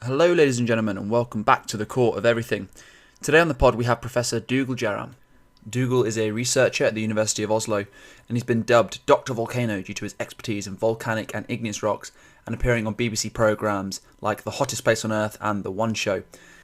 Hello ladies and gentlemen, and welcome back to the Core of Everything. Today on the pod we have Professor Dougal Jerram. Dougal is a researcher at the University of Oslo, and he's been dubbed Dr Volcano due to his expertise in volcanic and igneous rocks and appearing on BBC programmes like The Hottest Place on Earth and The One Show.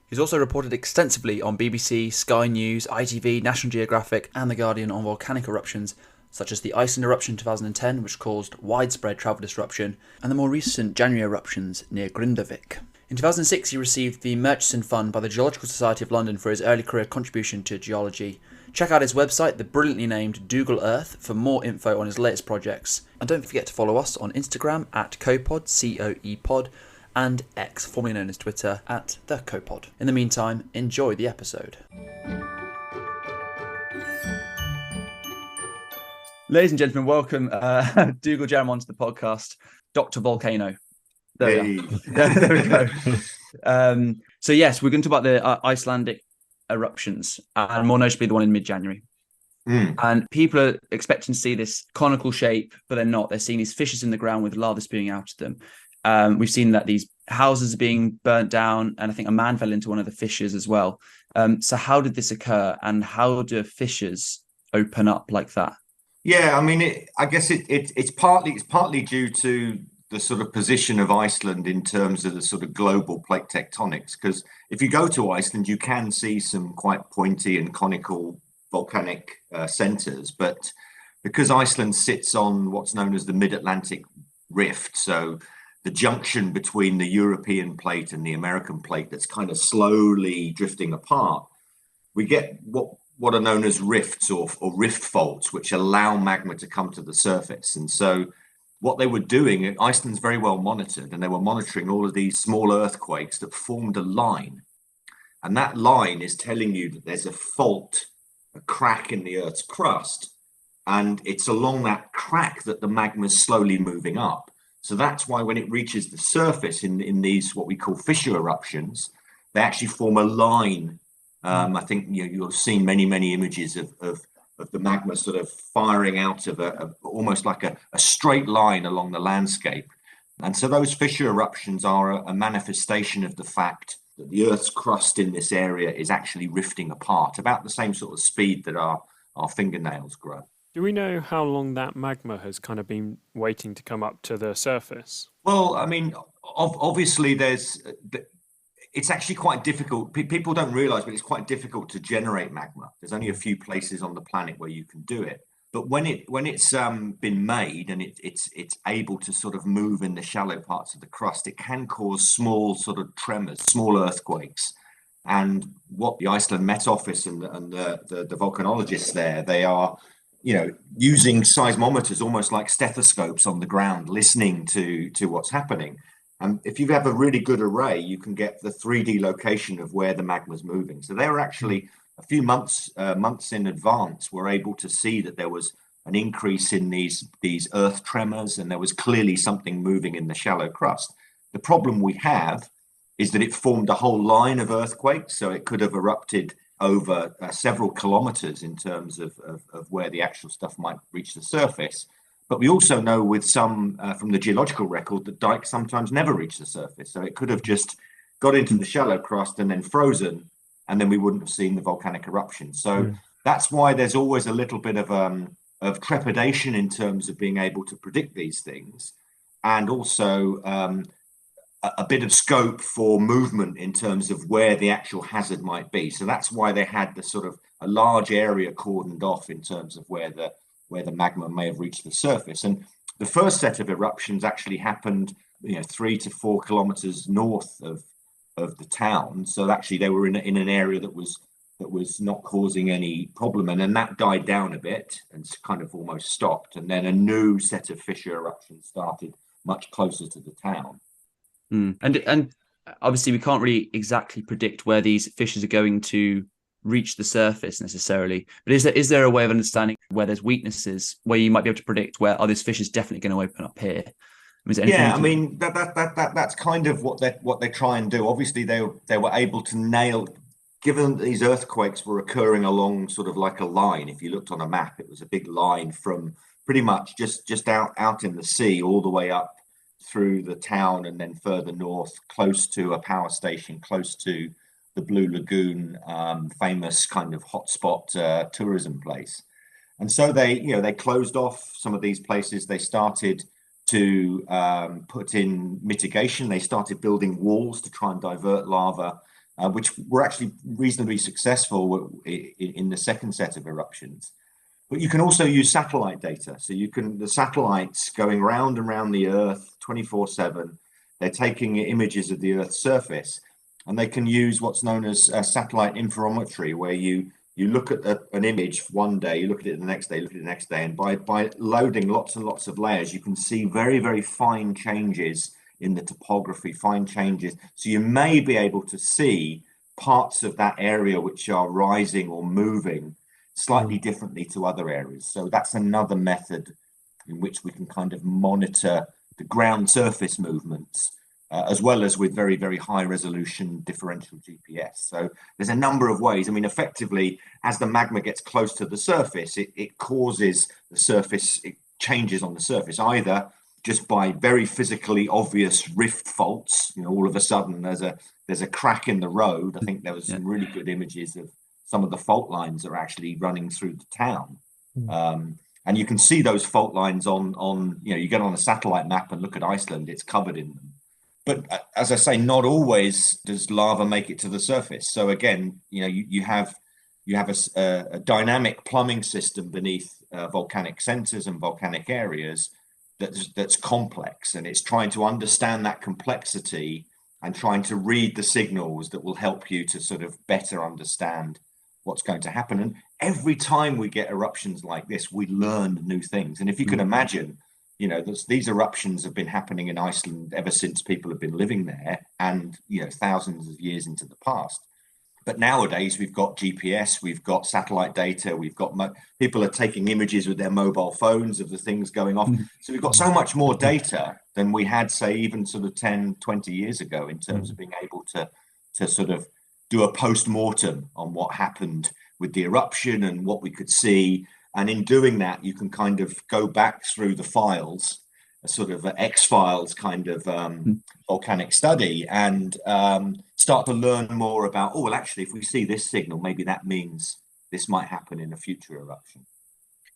He's also reported extensively on BBC, Sky News, ITV, National Geographic and The Guardian on volcanic eruptions, such as the Iceland eruption in 2010, which caused widespread travel disruption, and the more recent January eruptions near Grindavík. In 2006, he received the Murchison Fund by the Geological Society of London for his early career contribution to geology. Check out his website, the brilliantly named Dougal Earth, for more info on his latest projects. And don't forget to follow us on Instagram at Copod, C-O-E-Pod, and X, formerly known as Twitter, at The Copod. In the meantime, enjoy the episode. Ladies and gentlemen, welcome Dougal Jerram onto the podcast, Dr Volcano. There we go. So yes, we're going to talk about the Icelandic eruptions, and more notably the one in mid-January. And people are expecting to see this conical shape, but they're not. They're seeing these fissures in the ground with lava spewing out of them. We've seen that these houses are being burnt down, and I think a man fell into one of the fissures as well. So how did this occur, and how do fissures open up like that? Yeah, I mean, I guess it's partly due to the sort of position of Iceland in terms of the sort of global plate tectonics. Because if you go to Iceland, you can see some quite pointy and conical volcanic centers. But because Iceland sits on what's known as the mid-Atlantic rift, so the junction between the European plate and the American plate that's kind of slowly drifting apart, we get what are known as rifts or rift faults, which allow magma to come to the surface. And so what they were doing, Iceland's very well monitored, and they were monitoring all of these small earthquakes that formed a line. And that line is telling you that there's a fault, a crack in the Earth's crust, and it's along that crack that the magma is slowly moving up. So that's why when it reaches the surface in these what we call fissure eruptions, they actually form a line. I think you'll have seen many images of the magma sort of firing out of almost like a straight line along the landscape. And so those fissure eruptions are a manifestation of the fact that the Earth's crust in this area is actually rifting apart, about the same sort of speed that our fingernails grow. Do we know how long that magma has kind of been waiting to come up to the surface? Well, I mean, obviously it's actually quite difficult. People don't realize, but it's quite difficult to generate magma. There's only a few places on the planet where you can do it. But when it's been made and it's able to sort of move in the shallow parts of the crust, it can cause small sort of tremors, small earthquakes. And what the Iceland Met Office and the volcanologists there, they are, using seismometers almost like stethoscopes on the ground, listening to what's happening. And if you have a really good array, you can get the 3D location of where the magma is moving. So they were actually a few months in advance were able to see that there was an increase in these earth tremors, and there was clearly something moving in the shallow crust. The problem we have is that it formed a whole line of earthquakes, so it could have erupted over several kilometers in terms of where the actual stuff might reach the surface. But we also know with some from the geological record that dikes sometimes never reach the surface. So it could have just got into the shallow crust and then frozen, and then we wouldn't have seen the volcanic eruption. So that's why there's always a little bit of trepidation in terms of being able to predict these things, and also a bit of scope for movement in terms of where the actual hazard might be. So that's why they had the sort of a large area cordoned off in terms of where the magma may have reached the surface. And the first set of eruptions actually happened 3 to 4 kilometers north of the town. So actually they were in an area that was not causing any problem, and then that died down a bit and kind of almost stopped, and then a new set of fissure eruptions started much closer to the town. And obviously we can't really exactly predict where these fissures are going to reach the surface necessarily, but is there a way of understanding where there's weaknesses, where you might be able to predict where this fissure is definitely going to open up here? I mean that's kind of what they try and do. Obviously they were able to nail, given that these earthquakes were occurring along sort of like a line. If you looked on a map, it was a big line from pretty much just out in the sea all the way up through the town and then further north, close to a power station, close to the Blue Lagoon, famous kind of hotspot tourism place. And so they closed off some of these places. They started to put in mitigation. They started building walls to try and divert lava, which were actually reasonably successful in the second set of eruptions. But you can also use satellite data. So the satellites going round and round the Earth 24/7, they're taking images of the Earth's surface, and they can use what's known as satellite interferometry, where you look at an image one day, you look at it the next day, look at it the next day, and by loading lots and lots of layers, you can see very, very fine changes in the topography, fine changes. So you may be able to see parts of that area which are rising or moving slightly differently to other areas. So that's another method in which we can kind of monitor the ground surface movements, as well as with very, very high resolution differential GPS. So there's a number of ways. I mean, effectively, as the magma gets close to the surface, it causes the surface, it changes on the surface, either just by very physically obvious rift faults. All of a sudden there's a crack in the road. I think there was some really good images of some of the fault lines are actually running through the town. And you can see those fault lines on you get on a satellite map and look at Iceland, it's covered in them. But as I say, not always does lava make it to the surface. So again, you have a dynamic plumbing system beneath volcanic centers and volcanic areas that's complex, and it's trying to understand that complexity and trying to read the signals that will help you to sort of better understand what's going to happen. And every time we get eruptions like this, we learn new things. And if you can imagine, these eruptions have been happening in Iceland ever since people have been living there, and thousands of years into the past. But nowadays we've got GPS, we've got satellite data, we've got people are taking images with their mobile phones of the things going off. So we've got so much more data than we had, say, even sort of 10, 20 years ago, in terms of being able to sort of do a post-mortem on what happened with the eruption and what we could see. And in doing that, you can kind of go back through the files, a sort of X-Files kind of volcanic study, and start to learn more about, well, actually, if we see this signal, maybe that means this might happen in a future eruption.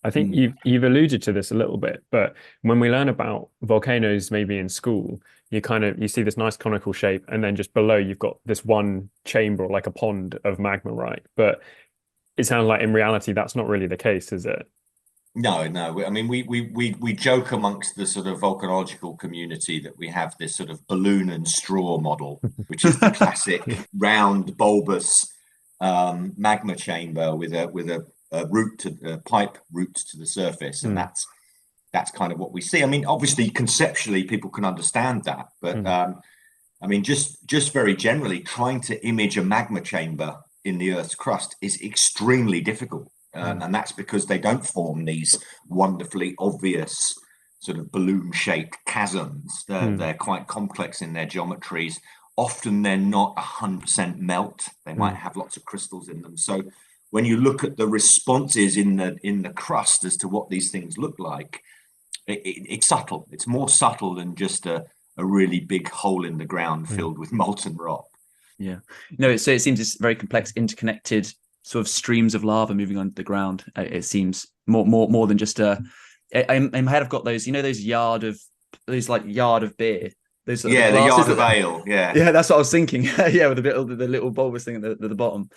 I think you've alluded to this a little bit, but when we learn about volcanoes, maybe in school, you see this nice conical shape, and then just below you've got this one chamber, or like a pond of magma, right? But it sounds like in reality that's not really the case, is it? No. I mean, we joke amongst the sort of volcanological community that we have this sort of balloon and straw model, which is the classic round bulbous magma chamber with a pipe route to the surface, and that's kind of what we see. I mean, obviously, conceptually, people can understand that, but I mean, just very generally, trying to image a magma chamber in the Earth's crust is extremely difficult. And that's because they don't form these wonderfully obvious sort of balloon-shaped chasms. They're quite complex in their geometries. Often they're not 100% melt. They might have lots of crystals in them. So when you look at the responses in the crust as to what these things look like, it's subtle. It's more subtle than just a really big hole in the ground filled with molten rock. Yeah. So it seems it's very complex, interconnected sort of streams of lava moving under the ground. It seems more than just in my head I've got those, those yard of beer. Those the yard of ale. Yeah, that's what I was thinking. Yeah, with the little bulbous thing at the bottom.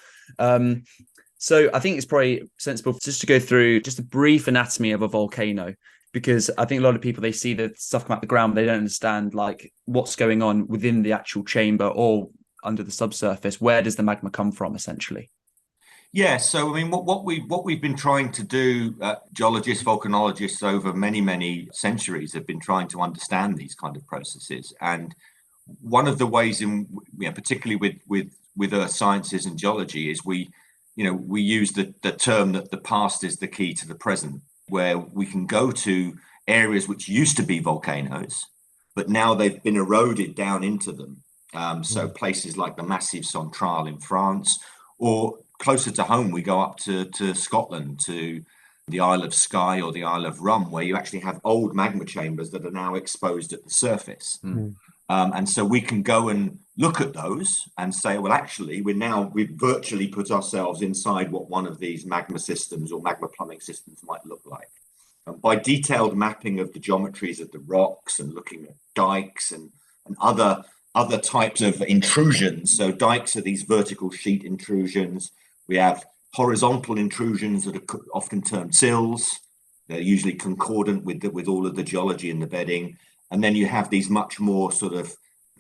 So I think it's probably sensible just to go through just a brief anatomy of a volcano, because I think a lot of people, they see the stuff come out the ground, but they don't understand like what's going on within the actual chamber or under the subsurface. Where does the magma come from, essentially? Yeah, so I mean, what we've been trying to do, geologists, volcanologists over many centuries have been trying to understand these kind of processes. And one of the ways particularly with earth sciences and geology, is we use the term that the past is the key to the present, where we can go to areas which used to be volcanoes, but now they've been eroded down into them. So places like the Massif Central in France, or closer to home, we go up to Scotland, to the Isle of Skye or the Isle of Rum, where you actually have old magma chambers that are now exposed at the surface. And so we can go and look at those and say, well, actually, we've virtually put ourselves inside what one of these magma systems or magma plumbing systems might look like. And by detailed mapping of the geometries of the rocks and looking at dikes and other types of intrusions. So dikes are these vertical sheet intrusions. We have horizontal intrusions that are often termed sills. They're usually concordant with all of the geology in the bedding. And then you have these much more sort of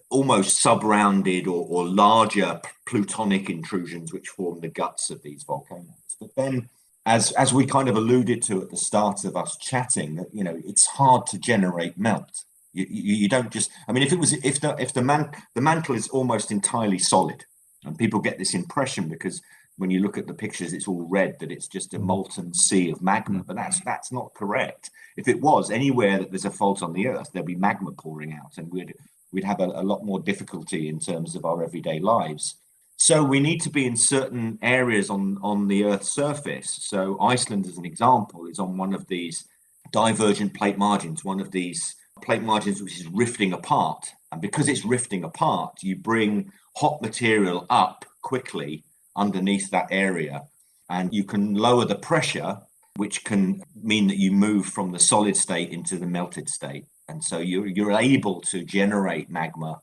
almost sub-rounded or larger plutonic intrusions, which form the guts of these volcanoes. But then, as we kind of alluded to at the start of us chatting, that it's hard to generate melt. You don't just. I mean, if the mantle is almost entirely solid, and people get this impression because when you look at the pictures, it's all red, that it's just a molten sea of magma, but that's not correct. If it was, anywhere that there's a fault on the Earth, there'd be magma pouring out, and we'd have a lot more difficulty in terms of our everyday lives. So we need to be in certain areas on the Earth's surface. So Iceland, as an example, is on one of these divergent plate margins, one of these plate margins which is rifting apart. And because it's rifting apart, you bring hot material up quickly underneath that area, and you can lower the pressure, which can mean that you move from the solid state into the melted state. And so you're able to generate magma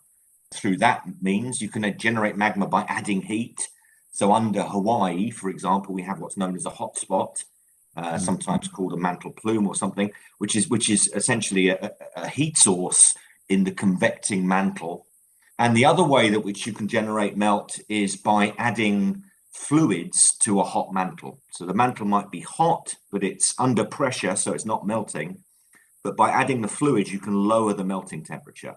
through that means. You can generate magma by adding heat. So under Hawaii, for example, we have what's known as a hotspot, sometimes called a mantle plume or something, which is essentially a heat source in the convecting mantle. And the other way that which you can generate melt is by adding fluids to a hot mantle. So the mantle might be hot, but it's under pressure, so it's not melting. But by adding the fluids, you can lower the melting temperature.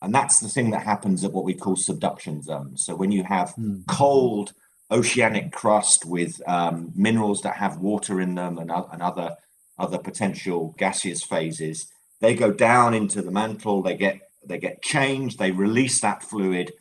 And that's the thing that happens at what we call subduction zones. So when you have cold oceanic crust with minerals that have water in them and other potential gaseous phases, they go down into the mantle, they get changed, they release that fluid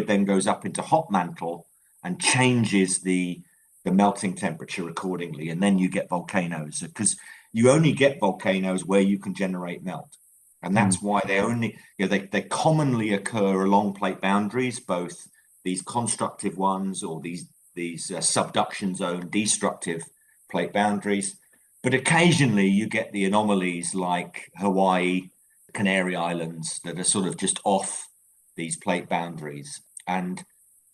then goes up into hot mantle and changes the melting temperature accordingly, and then you get volcanoes, because you only get volcanoes where you can generate melt. And that's why they commonly occur along plate boundaries, both these constructive ones or these subduction zone destructive plate boundaries. But occasionally you get the anomalies like Hawaii, Canary Islands, that are sort of just off these plate boundaries. And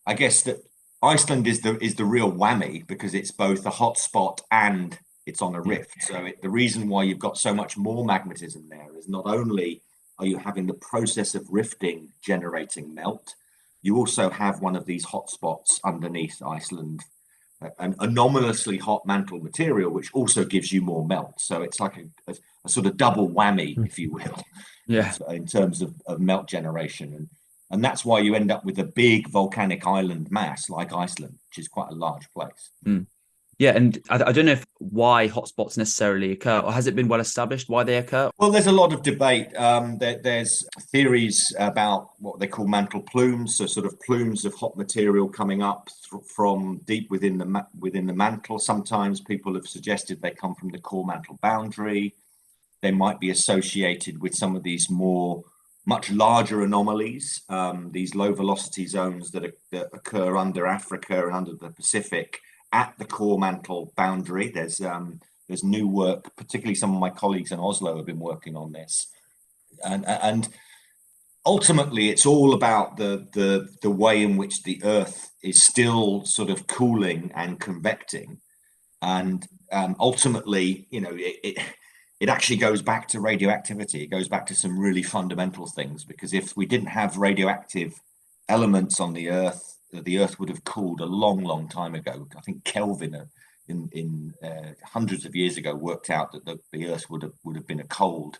I guess that Iceland is the real whammy, because it's both a hot spot and it's on a rift. So the reason why you've got so much more magnetism there is not only are you having the process of rifting generating melt, you also have one of these hot spots underneath Iceland, an anomalously hot mantle material, which also gives you more melt. So it's like a sort of double whammy, if you will, in terms of melt generation. And that's why you end up with a big volcanic island mass like Iceland, which is quite a large place. Yeah, and I don't know why hotspots necessarily occur, or has it been well established why they occur? Well, there's a lot of debate. There's theories about what they call mantle plumes, so sort of plumes of hot material coming up from deep within the mantle. Sometimes people have suggested they come from the core mantle boundary. They might be associated with some of these much larger anomalies, these low velocity zones that occur under Africa and under the Pacific, at the core mantle boundary. There's new work, particularly some of my colleagues in Oslo have been working on this, and ultimately it's all about the way in which the Earth is still sort of cooling and convecting, and ultimately, it actually goes back to radioactivity. It goes back to some really fundamental things, because if we didn't have radioactive elements on the Earth would have cooled a long time ago. I think Kelvin in hundreds of years ago worked out that the Earth would have been a cold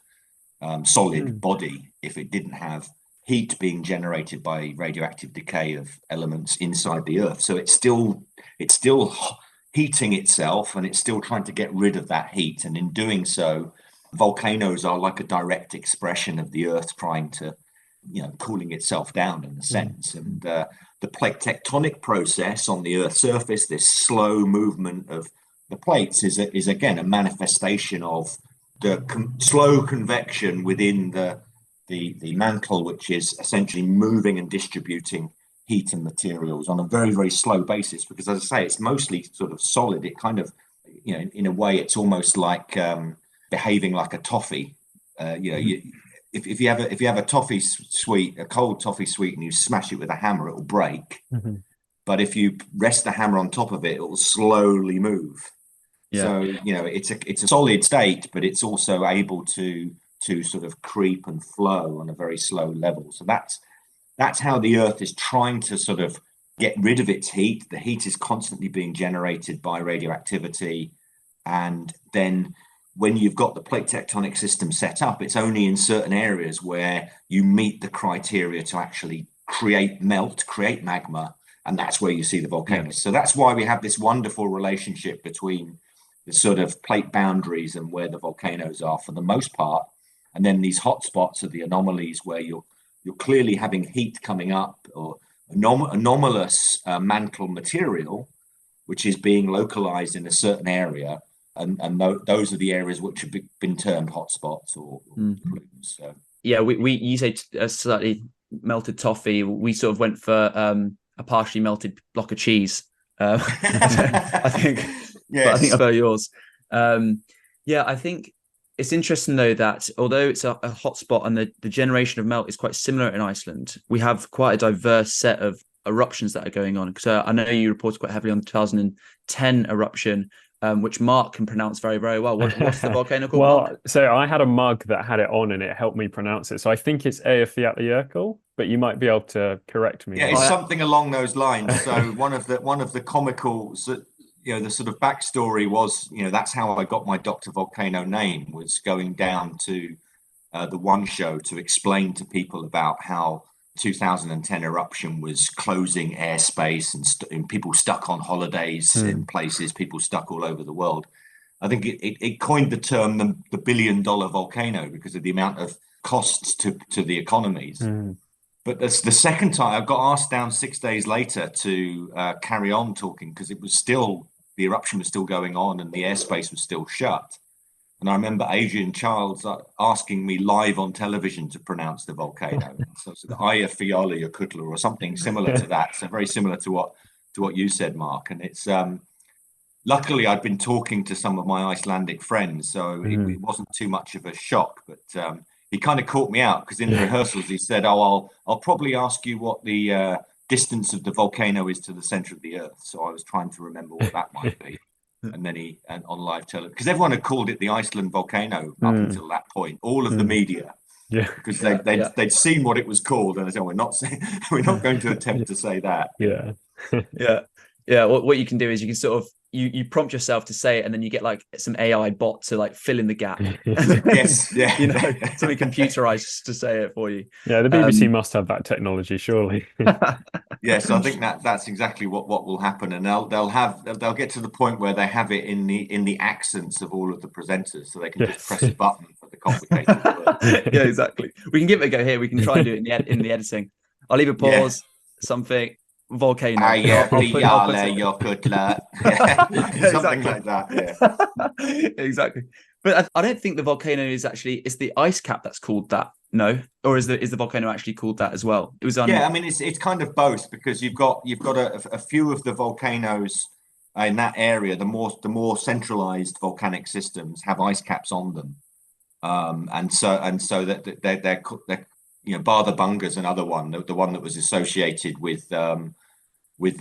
solid body if it didn't have heat being generated by radioactive decay of elements inside the Earth. So it's still heating itself, and it's still trying to get rid of that heat. And in doing so, volcanoes are like a direct expression of the Earth trying to, cooling itself down in a sense. And the plate tectonic process on the Earth's surface, this slow movement of the plates is again a manifestation of the slow convection within the mantle, which is essentially moving and distributing heat and materials on a very, very slow basis. Because, as I say, it's mostly sort of solid. It kind of, in a way, it's almost like behaving like a toffee. If you have a toffee sweet, a cold toffee sweet, and you smash it with a hammer, it will break. Mm-hmm. But if you rest the hammer on top of it, it will slowly move. Yeah. So it's a solid state, but it's also able to sort of creep and flow on a very slow level. So that's how the Earth is trying to sort of get rid of its heat. The heat is constantly being generated by radioactivity, and then when you've got the plate tectonic system set up, it's only in certain areas where you meet the criteria to actually create magma, and that's where you see the volcanoes. Yeah. So that's why we have this wonderful relationship between the sort of plate boundaries and where the volcanoes are for the most part, and then these hotspots are the anomalies where you're clearly having heat coming up, or anomalous mantle material, which is being localized in a certain area. And those are the areas which have been termed hotspots or plumes. So. Yeah, you say a slightly melted toffee. We sort of went for a partially melted block of cheese. I think. Yes. But I think I prefer yours. I think it's interesting though that although it's a hotspot and the generation of melt is quite similar in Iceland, we have quite a diverse set of eruptions that are going on. So I know you reported quite heavily on the 2010 eruption. Which Mark can pronounce very, very well. What's the volcano called? Well, Mark? So I had a mug that had it on and it helped me pronounce it. So I think it's Eyjafjallajökull, but you might be able to correct me. Yeah, it's something along those lines. So one of the comical, the sort of backstory was, that's how I got my Dr. Volcano name, was going down to the One Show to explain to people about how 2010 eruption was closing airspace and people stuck on holidays in places, people stuck all over the world. I think it coined the term the $1 billion volcano because of the amount of costs to the economies. But that's the second time I got asked down 6 days later to carry on talking, because the eruption was still going on and the airspace was still shut. And I remember Adrian Childs asking me live on television to pronounce the volcano. So it's the Eyjafjallajökull or something similar to that. So very similar to what you said, Mark. And it's luckily I'd been talking to some of my Icelandic friends, so it wasn't too much of a shock. But he kind of caught me out, because in the rehearsals he said, "Oh, I'll probably ask you what the distance of the volcano is to the center of the Earth." So I was trying to remember what that might be. And then on live television, because everyone had called it the Iceland volcano up until that point, all of the media, because they'd seen what it was called, and they said, we're not going to attempt to say that. What you can do is you can sort of you prompt yourself to say it, and then you get like some AI bot to like fill in the gap. Yes, something computerized to say it for you. Yeah, the BBC must have that technology, surely. Yes, I think that's exactly what will happen, and they'll get to the point where they have it in the accents of all of the presenters, so they can just press a button for the complicated words. Yeah, exactly. We can give it a go here. We can try and do it in the editing. I'll leave a pause. Something. Volcano. Eyjafjallajökull. Something like that. Yeah. Exactly. But I don't think the volcano is actually, it's the ice cap that's called that. No, or is the volcano actually called that as well? It was on. Yeah, I mean it's kind of both, because you've got a few of the volcanoes in that area. The more centralized volcanic systems have ice caps on them, and so that they're bar the Bunga's another one, the one that was associated with the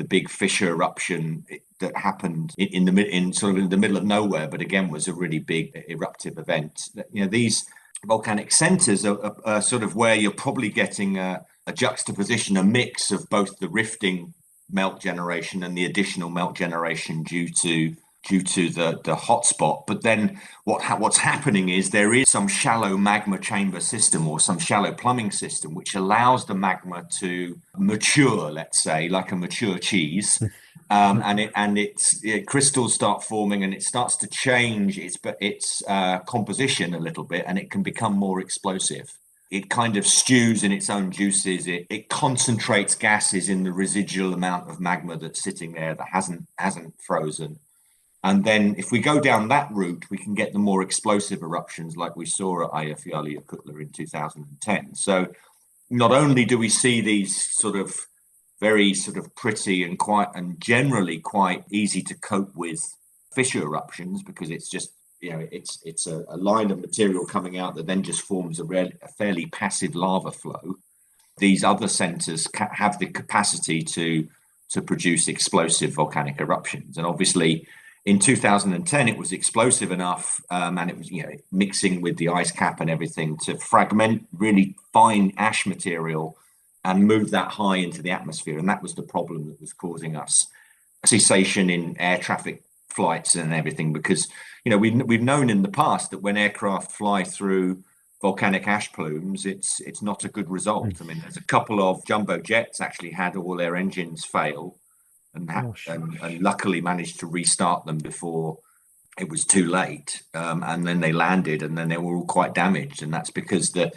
big fissure eruption that happened in the middle of nowhere, but again was a really big eruptive event. These volcanic centers are sort of where you're probably getting a juxtaposition, a mix of both the rifting melt generation and the additional melt generation due to the hotspot. But then what's happening is there is some shallow magma chamber system or some shallow plumbing system which allows the magma to mature, let's say, like a mature cheese. And crystals start forming, and it starts to change its composition a little bit, and it can become more explosive. It kind of stews in its own juices. It concentrates gases in the residual amount of magma that's sitting there that hasn't frozen. And then if we go down that route, we can get the more explosive eruptions like we saw at Eyjafjallajökull in 2010. So not only do we see these sort of very sort of pretty and quiet and generally quite easy to cope with fissure eruptions, because it's just, it's a line of material coming out that then just forms a fairly passive lava flow. These other centers have the capacity to produce explosive volcanic eruptions. And obviously in 2010, it was explosive enough, and it was, mixing with the ice cap and everything to fragment really fine ash material and move that high into the atmosphere. And that was the problem that was causing us cessation in air traffic flights and everything, because, we've known in the past that when aircraft fly through volcanic ash plumes, it's not a good result. I mean, there's a couple of jumbo jets actually had all their engines fail, and luckily managed to restart them before it was too late. And then they landed, and then they were all quite damaged. And that's because the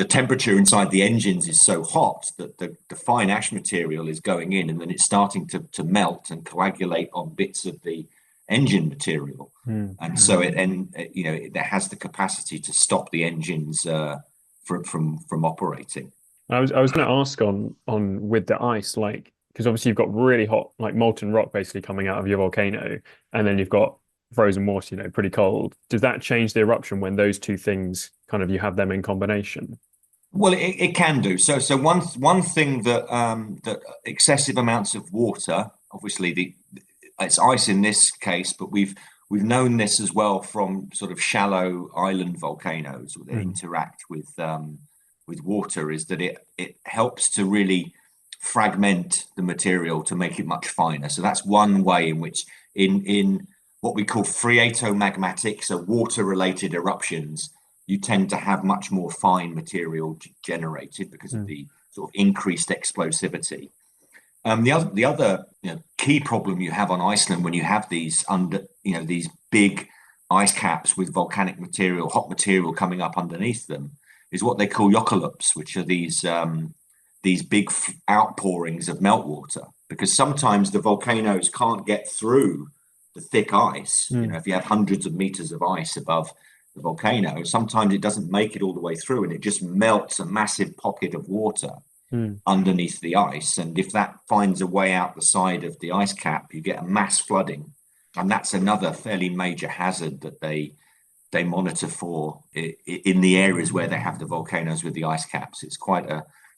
temperature inside the engines is so hot that the fine ash material is going in, and then it's starting to melt and coagulate on bits of the engine material. And so it has the capacity to stop the engines from operating. I was going to ask on with the ice, like, because obviously you've got really hot, like molten rock basically coming out of your volcano, and then you've got frozen water, pretty cold. Does that change the eruption when those two things kind of, you have them in combination? Well, it can do. So one thing that excessive amounts of water, obviously it's ice in this case, but we've known this as well from sort of shallow island volcanoes that interact with water, is that it helps to really fragment the material to make it much finer. So that's one way in which in what we call phreatomagmatic, so water-related eruptions, you tend to have much more fine material generated because of the sort of increased explosivity. The other key problem you have on Iceland when you have these these big ice caps with volcanic material, hot material coming up underneath them, is what they call jökulhlaups, which are these big outpourings of meltwater. Because sometimes the volcanoes can't get through the thick ice. If you have hundreds of meters of ice above the volcano, sometimes it doesn't make it all the way through, and it just melts a massive pocket of water underneath the ice. And if that finds a way out the side of the ice cap, you get a mass flooding. And that's another fairly major hazard that they monitor for in the areas where they have the volcanoes with the ice caps.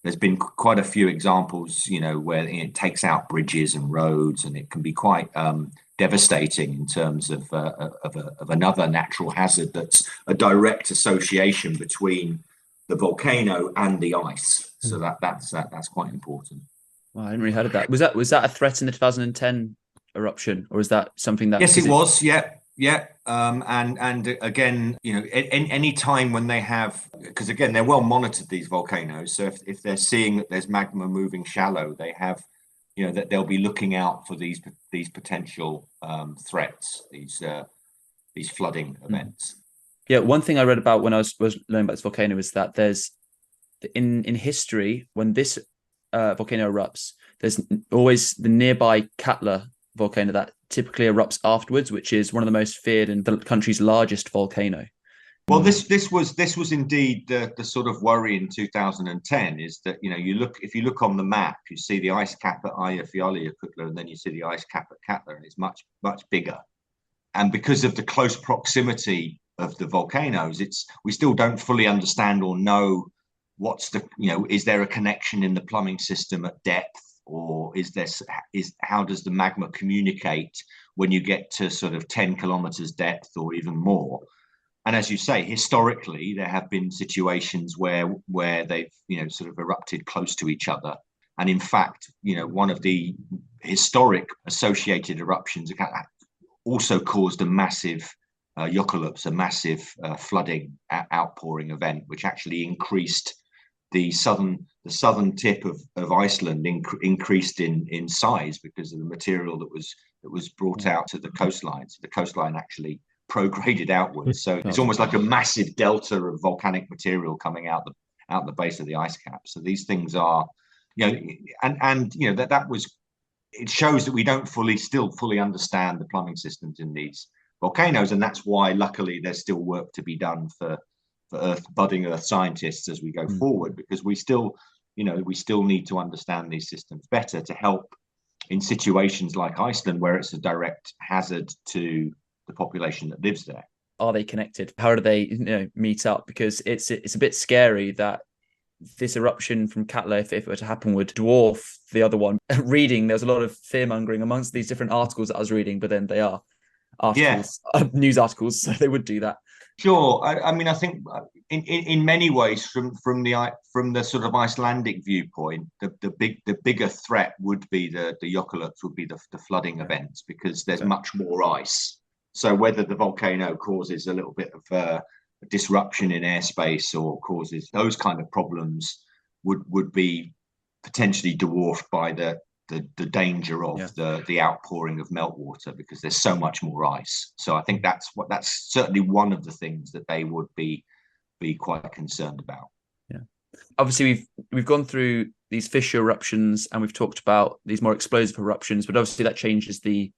There's been quite a few examples, where it takes out bridges and roads, and it can be quite devastating in terms of another natural hazard that's a direct association between the volcano and the ice. So that's quite important. Well, I hadn't really heard of that. Was that a threat in the 2010 eruption, or is that something that? Yes, it was. Yeah. And again, any time when they have, because again, they're well monitored, these volcanoes. So if they're seeing that there's magma moving shallow, they have, that they'll be looking out for these potential threats, these flooding events. Yeah, one thing I read about when I was learning about this volcano is that there's in history, when this volcano erupts, there's always the nearby Katla volcano that typically erupts afterwards, which is one of the most feared and the country's largest volcano. Well, this was indeed the sort of worry in 2010, is that if you look on the map, you see the ice cap at Eyjafjallajökull, and then you see the ice cap at Katla, and it's much bigger. And because of the close proximity of the volcanoes, we still don't fully understand or know is there a connection in the plumbing system at depth, or how does the magma communicate when you get to sort of 10 kilometers depth or even more? And as you say, historically, there have been situations where they've, sort of erupted close to each other. And in fact, one of the historic associated eruptions also caused a massive jökulhlaups, a massive flooding outpouring event, which actually increased the southern tip of Iceland increased in size because of the material that was brought out to the coastline. So the coastline actually prograded outwards. So it's almost like a massive delta of volcanic material coming out the base of the ice cap. So these things are, that was it shows that we don't still fully understand the plumbing systems in these volcanoes, and that's why, luckily, there's still work to be done for budding Earth scientists as we go forward, because we still need to understand these systems better to help in situations like Iceland, where it's a direct hazard to the population that lives there. Are they connected? How do they meet up? Because it's a bit scary that this eruption from Katla, if it were to happen, would dwarf the other one. Reading, there's a lot of fear mongering amongst these different articles that I was reading, but then they are articles, news articles, so they would do that. Sure. I mean, I think in many ways, from the sort of Icelandic viewpoint, the bigger threat would be the Jökull, would be the flooding events, because there's much more ice. So whether the volcano causes a little bit of a disruption in airspace or causes those kind of problems would be potentially dwarfed by the danger of the outpouring of meltwater, because there's so much more ice. So I think that's certainly one of the things that they would be quite concerned about. Yeah. Obviously, we've gone through these fissure eruptions and we've talked about these more explosive eruptions, but obviously that changes the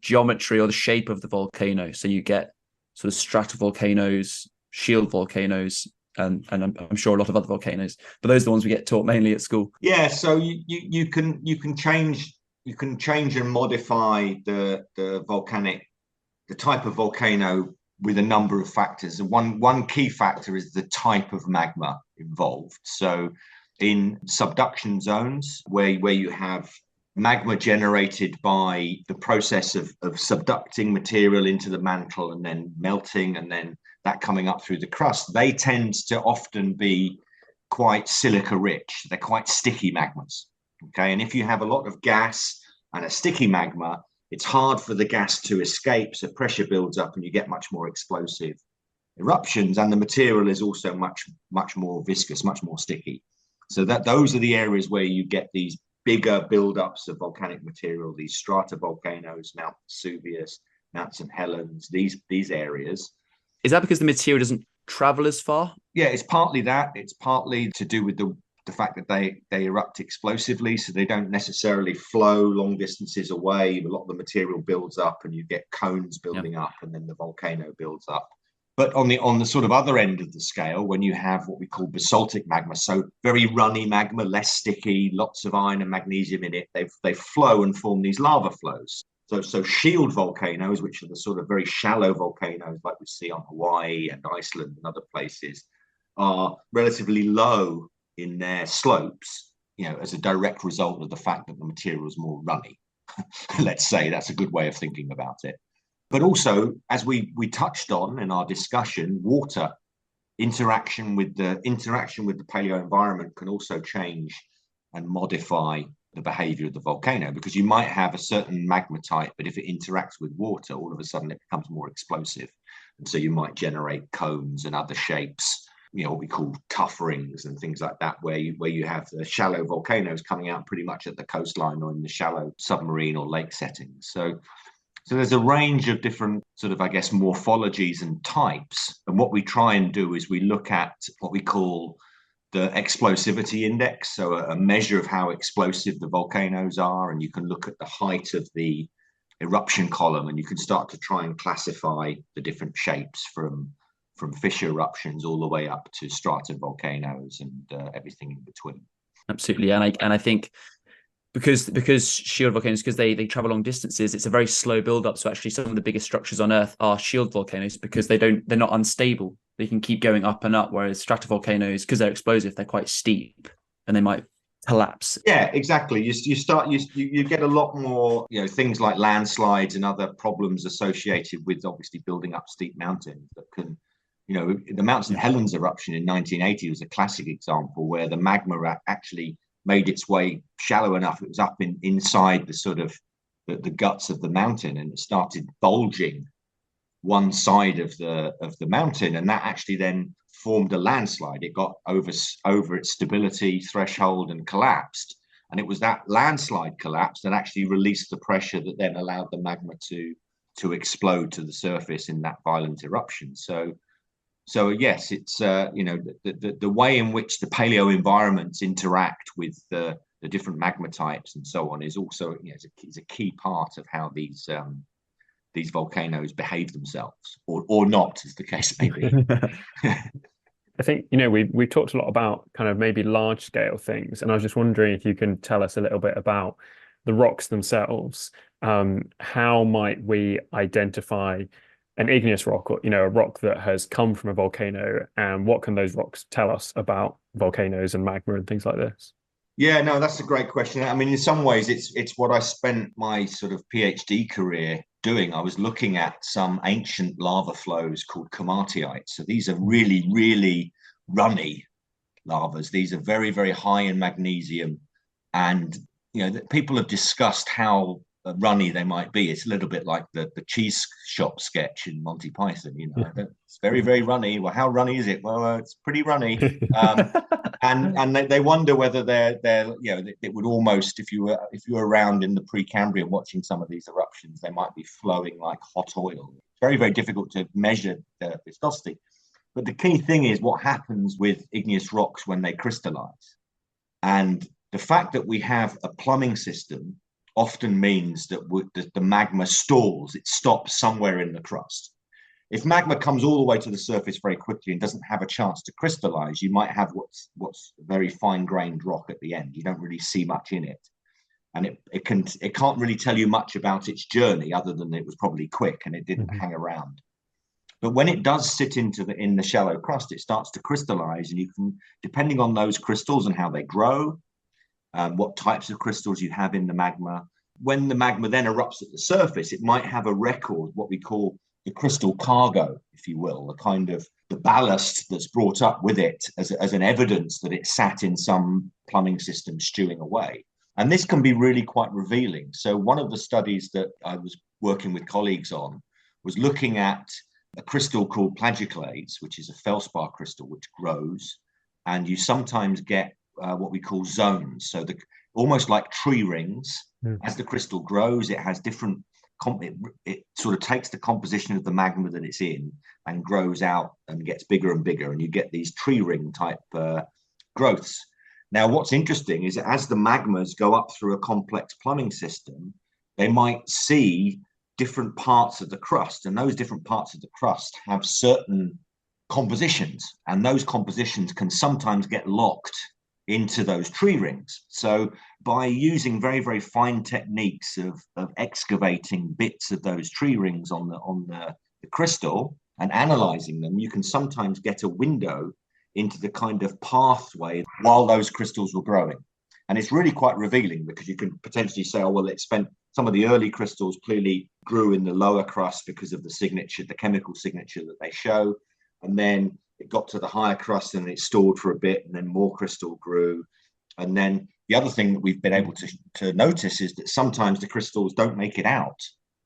geometry or the shape of the volcano. So you get sort of stratovolcanoes, shield volcanoes, and I'm sure a lot of other volcanoes, but those are the ones we get taught mainly at school. Yeah, so you can change and modify the type of volcano with a number of factors. And one key factor is the type of magma involved. So in subduction zones, where you have magma generated by the process of subducting material into the mantle and then melting and then that coming up through the crust, they tend to often be quite silica rich. They're quite sticky magmas. Okay, and if you have a lot of gas and a sticky magma, it's hard for the gas to escape, so pressure builds up and you get much more explosive eruptions, and the material is also much more viscous, much more sticky. So those are the areas where you get these bigger buildups of volcanic material, these stratovolcanoes, Mount Vesuvius, Mount St Helens, these areas. Is that because the material doesn't travel as far? Yeah, it's partly that. It's partly to do with the fact that they erupt explosively, so they don't necessarily flow long distances away. A lot of the material builds up and you get cones building up, and then the volcano builds up. But on the sort of other end of the scale, when you have what we call basaltic magma, so very runny magma, less sticky, lots of iron and magnesium in it, they flow and form these lava flows. So shield volcanoes, which are the sort of very shallow volcanoes like we see on Hawaii and Iceland and other places, are relatively low in their slopes, as a direct result of the fact that the material is more runny. Let's say that's a good way of thinking about it. But also, as we touched on in our discussion, water interaction with the paleo environment can also change and modify the behavior of the volcano, because you might have a certain magma type, but if it interacts with water, all of a sudden it becomes more explosive. And so you might generate cones and other shapes, what we call tuff rings and things like that, where you have the shallow volcanoes coming out pretty much at the coastline or in the shallow submarine or lake settings. So there's a range of different sort of, I guess, morphologies and types. And what we try and do is we look at what we call the explosivity index, so a measure of how explosive the volcanoes are. And you can look at the height of the eruption column, and you can start to try and classify the different shapes from fissure eruptions all the way up to stratovolcanoes and everything in between. Absolutely, and I think because shield volcanoes, because they travel long distances, it's a very slow build up. So actually, some of the biggest structures on Earth are shield volcanoes because they're not unstable. They can keep going up and up, whereas stratovolcanoes, because they're explosive, they're quite steep and they might collapse. Yeah, exactly. You get a lot more, things like landslides and other problems associated with obviously building up steep mountains that can, the Mount St Helens eruption in 1980 was a classic example where the magma actually made its way shallow enough. It was up inside the sort of the guts of the mountain, and it started bulging one side of the mountain, and that actually then formed a landslide. It got over its stability threshold and collapsed, and it was that landslide collapse that actually released the pressure that then allowed the magma to explode to the surface in that violent eruption. So yes, it's the way in which the paleo environments interact with the the different magma types and so on is also, is a key part of how these volcanoes behave themselves, or not, as the case may be. I think, we've talked a lot about kind of maybe large scale things, and I was just wondering if you can tell us a little bit about the rocks themselves. How might we identify an igneous rock, or a rock that has come from a volcano, and what can those rocks tell us about volcanoes and magma and things like this? Yeah, no, that's a great question. I mean, in some ways, it's what I spent my sort of PhD career doing. I was looking at some ancient lava flows called komatiites. So these are really, really runny lavas. These are very, very high in magnesium, and people have discussed how runny they might be. It's a little bit like the cheese shop sketch in Monty Python. It's very, very runny. Well, how runny is it? Well, it's pretty runny. And they wonder whether they're it would almost, if you were around in the Precambrian watching some of these eruptions, they might be flowing like hot oil. It's very, very difficult to measure the viscosity. But the key thing is what happens with igneous rocks when they crystallize. And the fact that we have a plumbing system often means that the magma stalls. It stops somewhere in the crust. If magma comes all the way to the surface very quickly and doesn't have a chance to crystallize, you might have what's a very fine-grained rock at the end. You don't really see much in it. And it can't really tell you much about its journey, other than it was probably quick and it didn't hang around. But when it does sit in the shallow crust, it starts to crystallize, and you can, depending on those crystals and how they grow, what types of crystals you have in the magma. When the magma then erupts at the surface, it might have a record, what we call the crystal cargo, if you will, the kind of the ballast that's brought up with it as an evidence that it sat in some plumbing system stewing away. And this can be really quite revealing. So one of the studies that I was working with colleagues on was looking at a crystal called plagioclase, which is a feldspar crystal which grows, and you sometimes get what we call zones. So almost like tree rings. As the crystal grows, it has different. It sort of takes the composition of the magma that it's in and grows out and gets bigger and bigger, and you get these tree ring type growths. Now, what's interesting is that as the magmas go up through a complex plumbing system, they might see different parts of the crust, and those different parts of the crust have certain compositions, and those compositions can sometimes get locked into those tree rings. So by using very, very fine techniques of excavating bits of those tree rings on the crystal and analyzing them, you can sometimes get a window into the kind of pathway while those crystals were growing. And it's really quite revealing, because you can potentially say, oh, well, some of the early crystals clearly grew in the lower crust because of the signature, the chemical signature that they show. And then it got to the higher crust and it stored for a bit, and then more crystal grew. And then the other thing that we've been able to notice is that sometimes the crystals don't make it out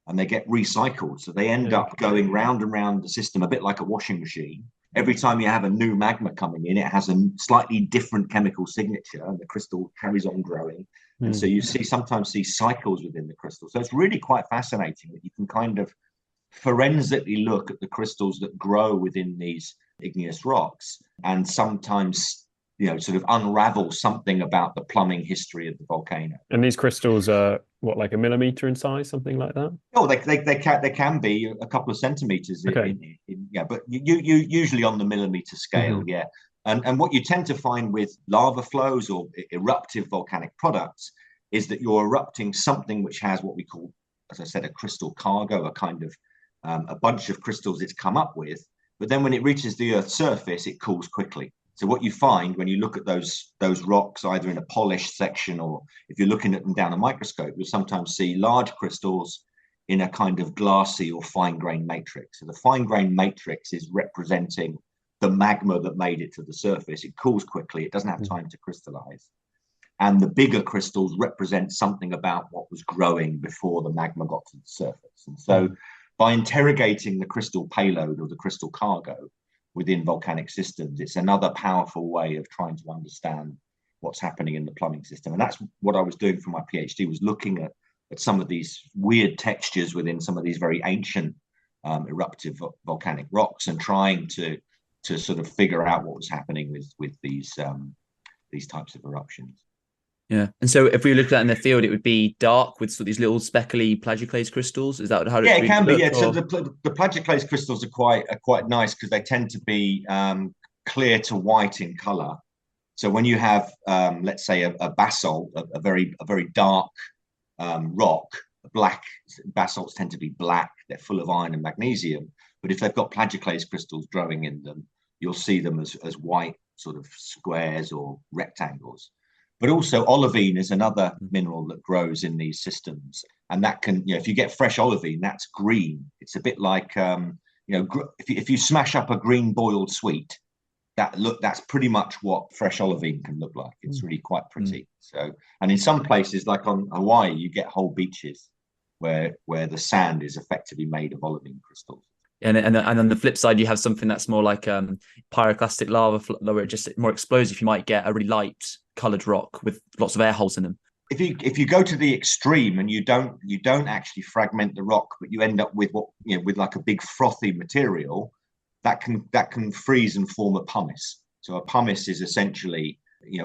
and they get recycled. So they end up going round and round the system, a bit like a washing machine. Every time you have a new magma coming in, it has a slightly different chemical signature, and the crystal carries on growing. And so you sometimes see cycles within the crystal. So it's really quite fascinating that you can kind of forensically look at the crystals that grow within these igneous rocks, and sometimes sort of unravel something about the plumbing history of the volcano. And these crystals are what, like a millimeter in size, something like that? Oh, they can be a couple of centimeters. Okay. But you usually on the millimeter scale. Yeah. And what you tend to find with lava flows or eruptive volcanic products is that you're erupting something which has what we call, as I said, a crystal cargo, a kind of a bunch of crystals it's come up with. But then when it reaches the Earth's surface, it cools quickly. So what you find when you look at those rocks, either in a polished section or if you're looking at them down a microscope, you'll sometimes see large crystals in a kind of glassy or fine-grained matrix. So the fine-grained matrix is representing the magma that made it to the surface. It cools quickly. It doesn't have time to crystallize. And the bigger crystals represent something about what was growing before the magma got to the surface. And so by interrogating the crystal payload or the crystal cargo within volcanic systems, it's another powerful way of trying to understand what's happening in the plumbing system. And that's what I was doing for my PhD, was looking at some of these weird textures within some of these very ancient eruptive volcanic rocks, and trying to sort of figure out what was happening with these types of eruptions. Yeah. And so if we look at that in the field, it would be dark with sort of these little speckly plagioclase crystals. Is that how Yeah, it would can be. look, Yeah, so or? the plagioclase crystals are quite nice because they tend to be clear to white in color. So when you have, let's say, a basalt, a very dark rock, black basalts tend to be black. They're full of iron and magnesium. But if they've got plagioclase crystals growing in them, you'll see them as white sort of squares or rectangles. But also olivine is another mineral that grows in these systems. And that can, if you get fresh olivine, that's green. It's a bit like, if you smash up a green boiled sweet, that's pretty much what fresh olivine can look like. It's really quite pretty. So, and in some places, like on Hawaii, you get whole beaches where the sand is effectively made of olivine crystals. And on the flip side, you have something that's more like pyroclastic lava, where it's just more explosive. You might get a really light coloured rock with lots of air holes in them. If you go to the extreme and you don't actually fragment the rock, but you end up with with like a big frothy material that can freeze and form a pumice. So a pumice is essentially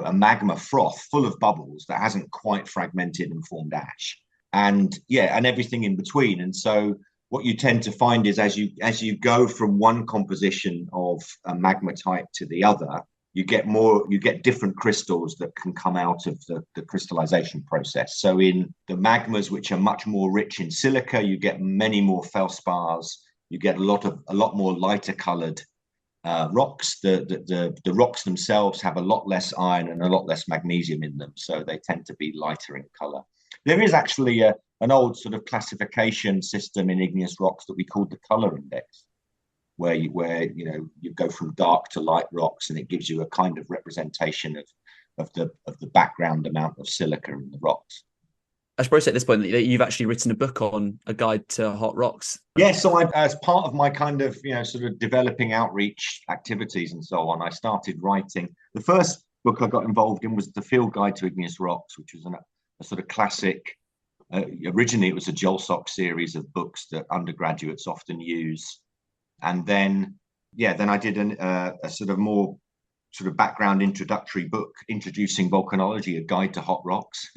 a magma froth full of bubbles that hasn't quite fragmented and formed ash, and everything in between. And so what you tend to find is as you go from one composition of a magma type to the other, you get different crystals that can come out of the crystallization process. So in the magmas, which are much more rich in silica, you get many more feldspars. You get a lot more lighter colored rocks. The rocks themselves have a lot less iron and a lot less magnesium in them, so they tend to be lighter in color. There is actually an old sort of classification system in igneous rocks that we called the color index, where you go from dark to light rocks, and it gives you a kind of representation of the background amount of silica in the rocks. I should probably say at this point that you've actually written a book on a guide to hot rocks. Yeah, so as part of my kind of sort of developing outreach activities and so on, I started writing. The first book I got involved in was the Field Guide to Igneous Rocks, which was a sort of classic. Originally, it was a JOLSOC series of books that undergraduates often use, and then I did a sort of more sort of background introductory book, Introducing Volcanology, a guide to hot rocks.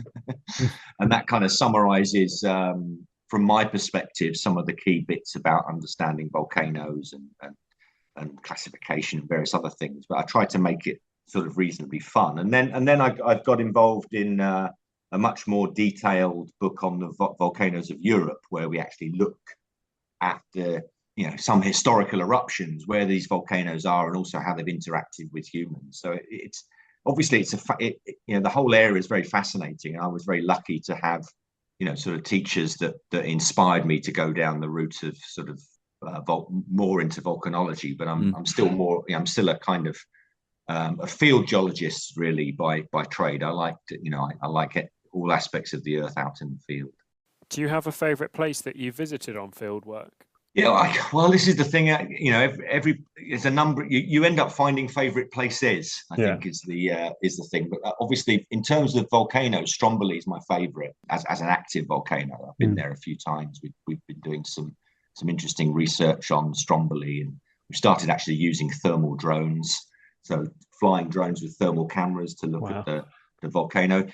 And that kind of summarizes, from my perspective, some of the key bits about understanding volcanoes and classification and various other things. But I tried to make it sort of reasonably fun. And then I've got involved in a much more detailed book on the volcanoes of Europe, where we actually look at some historical eruptions, where these volcanoes are, and also how they've interacted with humans. So it's obviously the whole area is very fascinating. I was very lucky to have sort of teachers that inspired me to go down the route of sort of more into volcanology. But I'm still I'm still a kind of a field geologist really by trade. I like I like it, all aspects of the earth out in the field. Do you have a favorite place that you visited on field work? Well, this is the thing. There's a number. You end up finding favorite places. I think is the thing. But obviously, in terms of volcanoes, Stromboli is my favorite as an active volcano. I've been there a few times. We've been doing some interesting research on Stromboli, and we started actually using thermal drones. So flying drones with thermal cameras to look at the volcano.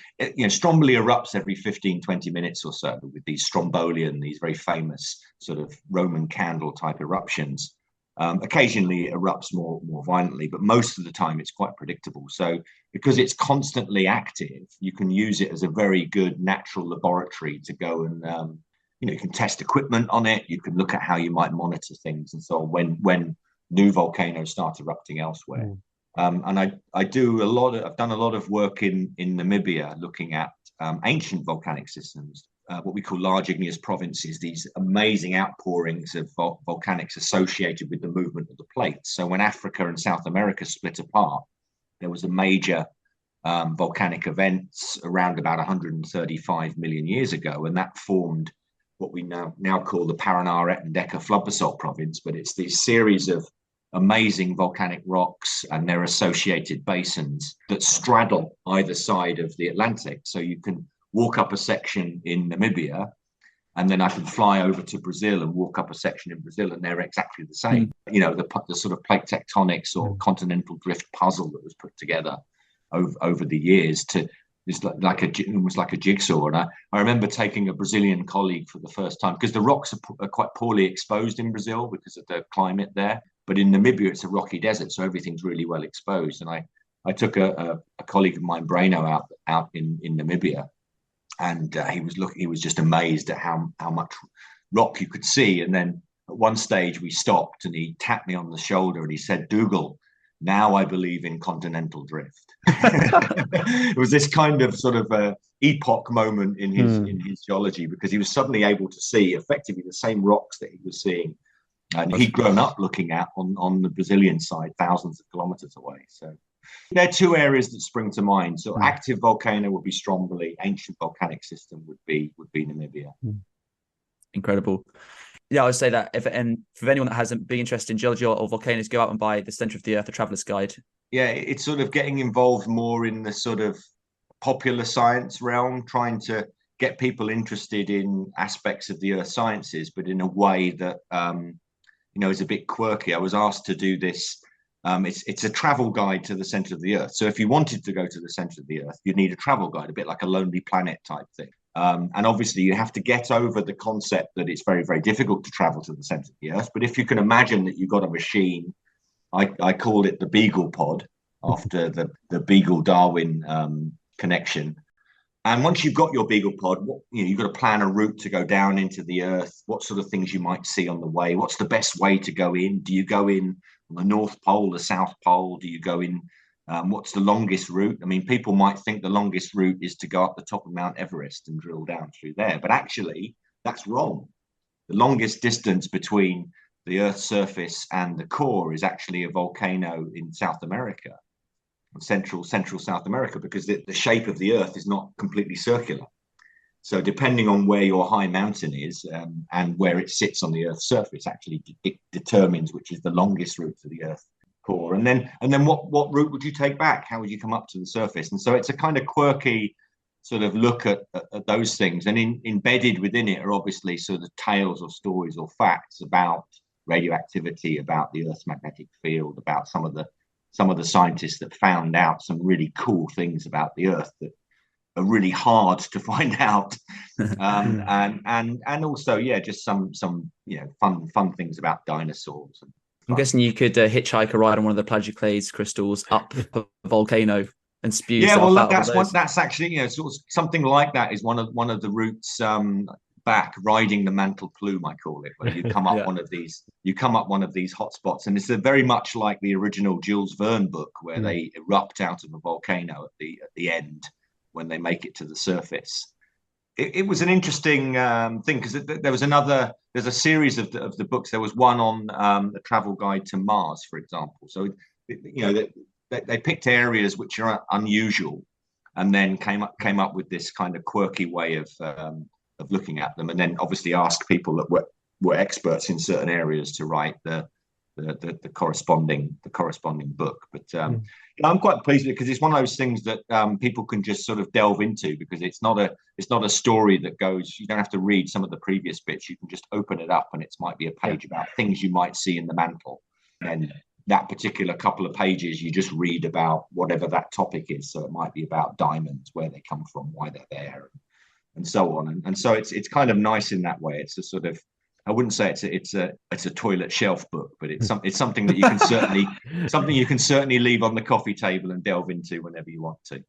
Stromboli erupts every 15-20 minutes or so with these Strombolian, these very famous sort of Roman candle type eruptions. Occasionally it erupts more violently, but most of the time it's quite predictable. So because it's constantly active, you can use it as a very good natural laboratory to go and you can test equipment on it. You can look at how you might monitor things and so on when new volcanoes start erupting elsewhere. And I've done a lot of work in Namibia looking at ancient volcanic systems, what we call large igneous provinces, these amazing outpourings of volcanics associated with the movement of the plates. So when Africa and South America split apart, there was a major volcanic event around about 135 million years ago, and that formed what we now call the Paraná-Etendeka flood basalt province. But it's this series of amazing volcanic rocks and their associated basins that straddle either side of the Atlantic. So you can walk up a section in Namibia, and then I can fly over to Brazil and walk up a section in Brazil, and they're exactly the same. The sort of plate tectonics or continental drift puzzle that was put together over the years to It's almost like a jigsaw. And I remember taking a Brazilian colleague for the first time, because the rocks are quite poorly exposed in Brazil because of the climate there. But in Namibia, it's a rocky desert, so everything's really well exposed. And I took a colleague of mine, Breno, out in Namibia, and he was just amazed at how much rock you could see. And then at one stage we stopped, and he tapped me on the shoulder and he said, "Dougal, now I believe in continental drift." It was this kind of sort of epoch moment in his geology, because he was suddenly able to see effectively the same rocks that he was seeing, and he'd grown up looking at on the Brazilian side, thousands of kilometers away. So there are two areas that spring to mind. So active volcano would be Stromboli, ancient volcanic system would be Namibia. Incredible. Yeah, I would say that for anyone that hasn't been interested in geology or volcanoes, go out and buy The Centre of the Earth, the Traveller's Guide. Yeah, it's sort of getting involved more in the sort of popular science realm, trying to get people interested in aspects of the earth sciences, but in a way that is a bit quirky. I was asked to do this. It's a travel guide to the center of the earth. So if you wanted to go to the center of the earth, you'd need a travel guide, a bit like a Lonely Planet type thing. And obviously you have to get over the concept that it's very, very difficult to travel to the center of the earth. But if you can imagine that you've got a machine, I called it the Beagle Pod, after the Beagle-Darwin connection. And once you've got your Beagle Pod, you've got to plan a route to go down into the earth, what sort of things you might see on the way, what's the best way to go in? Do you go in on the North Pole, the South Pole? Do you go in, what's the longest route? I mean, people might think the longest route is to go up the top of Mount Everest and drill down through there, but actually that's wrong. The longest distance between the Earth's surface and the core is actually a volcano in South America, central South America, because the shape of the Earth is not completely circular. So depending on where your high mountain is and where it sits on the Earth's surface, actually it determines which is the longest route to the Earth core. And then what route would you take back? How would you come up to the surface? And so it's a kind of quirky sort of look at those things. And embedded within it are obviously sort of tales or stories or facts about radioactivity, about the Earth's magnetic field, about some of the scientists that found out some really cool things about the Earth that are really hard to find out, and also just some fun things about dinosaurs. I'm guessing you could hitchhike a ride on one of the plagioclase crystals up a volcano and spew. Yeah, well, that's actually sort of something like that is one of the routes back, riding the mantle plume, I call it, where you come up one of these hotspots, and it's very much like the original Jules Verne book, where they erupt out of a volcano at the end when they make it to the surface. It was an interesting thing, because there's a series of the books. There was one on the travel guide to Mars, for example. So they picked areas which are unusual, and then came up with this kind of quirky way of looking at them, and then obviously ask people that were experts in certain areas to write the corresponding book. But I'm quite pleased with it, because it's one of those things that people can just sort of delve into, because it's not a story that goes, you don't have to read some of the previous bits. You can just open it up and it might be a page about things you might see in the mantle, and that particular couple of pages you just read about whatever that topic is. So it might be about diamonds, where they come from, why they're there, and so on. And so it's kind of nice in that way. It's a sort of, I wouldn't say it's a toilet shelf book, but it's something that you can certainly leave on the coffee table and delve into whenever you want to.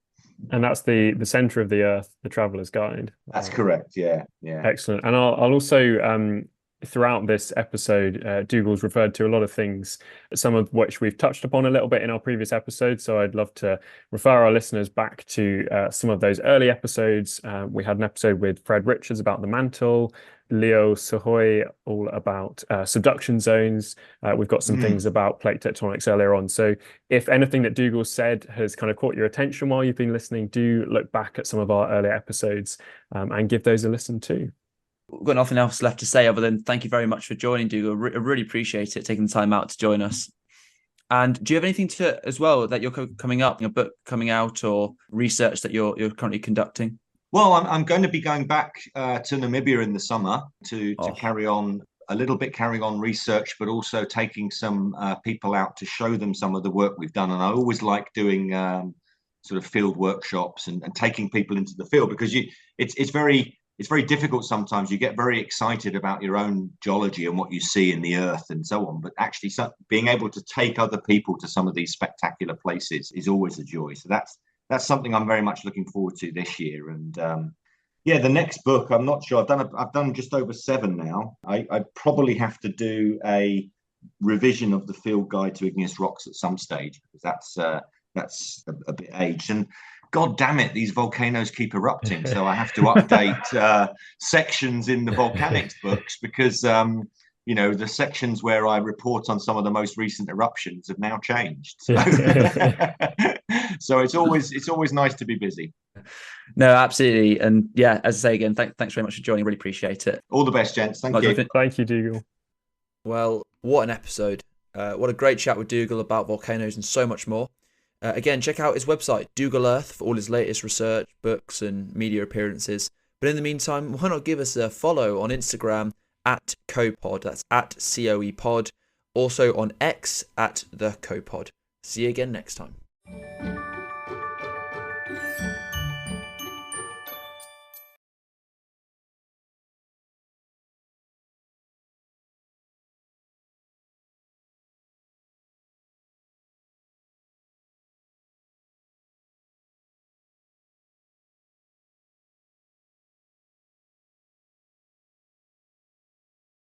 And that's the Center of the Earth, the Traveller's Guide. That's correct. Yeah. Excellent. And I'll also throughout this episode, Dougal's referred to a lot of things, some of which we've touched upon a little bit in our previous episodes. So I'd love to refer our listeners back to some of those early episodes. We had an episode with Fred Richards about the mantle, Leo Sohoy all about subduction zones. We've got some things about plate tectonics earlier on. So if anything that Dougal said has kind of caught your attention while you've been listening, do look back at some of our earlier episodes and give those a listen too. We've got nothing else left to say other than thank you very much for joining, Dougal. I really appreciate it, taking the time out to join us. And do you have anything as well that you're coming up, your book coming out, or research that you're currently conducting? Well, I'm going to be going back to Namibia in the summer to carry on research, but also taking some people out to show them some of the work we've done. And I always like doing sort of field workshops and taking people into the field, because it's very difficult sometimes. You get very excited about your own geology and what you see in the earth and so on, but actually being able to take other people to some of these spectacular places is always a joy. So that's something I'm very much looking forward to this year. And yeah, the next book, I'm not sure. I've done just over 7 now. I probably have to do a revision of the field guide to igneous rocks at some stage, because that's a bit aged. And God damn it, these volcanoes keep erupting. So I have to update sections in the volcanics books, because the sections where I report on some of the most recent eruptions have now changed. So, so it's always nice to be busy. No, absolutely. And yeah, as I say again, thanks very much for joining. Really appreciate it. All the best, gents. Thank you. Thank you, Dougal. Well, what an episode. What a great chat with Dougal about volcanoes and so much more. Again, check out his website, Dougal Earth, for all his latest research, books and media appearances. But in the meantime, why not give us a follow on Instagram at CoPod. That's at COEPod. Also on X at the CoPod. See you again next time.